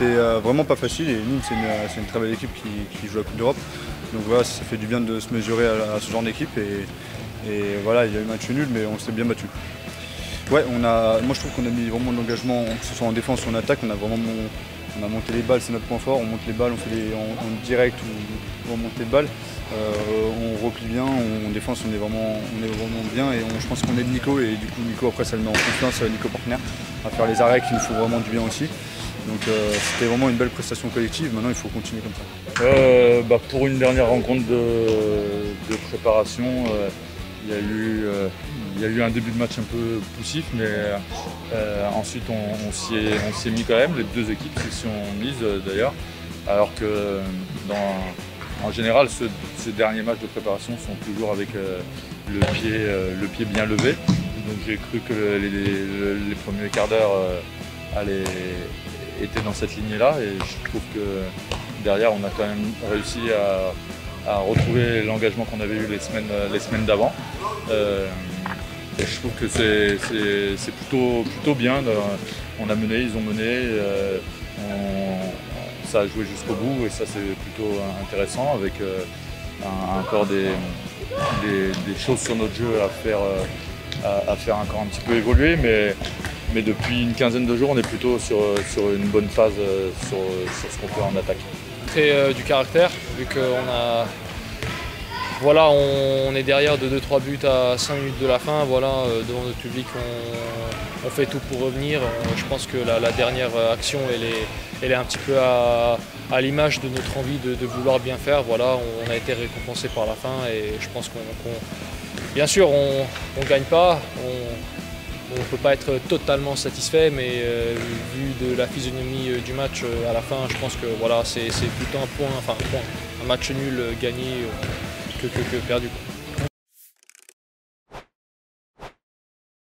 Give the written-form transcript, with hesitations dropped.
c'était vraiment pas facile et Nîmes c'est une très belle équipe qui joue la Coupe d'Europe. Donc voilà, ça fait du bien de se mesurer à ce genre d'équipe et voilà, il y a eu match nul mais on s'est bien battu. Ouais, moi je trouve qu'on a mis vraiment de l'engagement, que ce soit en défense ou en attaque, on a monté les balles, c'est notre point fort, on monte les balles, on fait en direct ou en montée de balles. On replie bien, en défense on est vraiment bien et je pense qu'on est de Nico et du coup Nico après ça le met en confiance, Nico Partner, à faire les arrêts qui nous font vraiment du bien aussi. Donc c'était vraiment une belle prestation collective, maintenant il faut continuer comme ça. Pour une dernière rencontre de préparation, il y a eu un début de match un peu poussif, mais ensuite on s'y est mis quand même, les deux équipes s'y sont mises d'ailleurs, alors que en général ces derniers matchs de préparation sont toujours avec le pied bien levé. Donc j'ai cru que les premiers quarts d'heure étaient dans cette lignée-là et je trouve que derrière on a quand même réussi à retrouver l'engagement qu'on avait eu les semaines d'avant. Et je trouve que c'est plutôt bien. On a mené, ils ont mené, ça a joué jusqu'au bout et ça c'est plutôt intéressant avec encore des choses sur notre jeu à faire encore un petit peu évoluer. Mais depuis une quinzaine de jours, on est plutôt sur une bonne phase sur ce qu'on fait en attaque. Très du caractère, vu qu'on a. Voilà, on est derrière de 2-3 buts à 5 minutes de la fin. Voilà, devant notre public, on fait tout pour revenir. Je pense que la dernière action, elle est un petit peu à l'image de notre envie de vouloir bien faire. Voilà, on a été récompensé par la fin et je pense bien sûr, on ne gagne pas. On ne peut pas être totalement satisfait, mais vu de la physionomie du match à la fin, je pense que voilà, c'est plutôt un match nul gagné que perdu.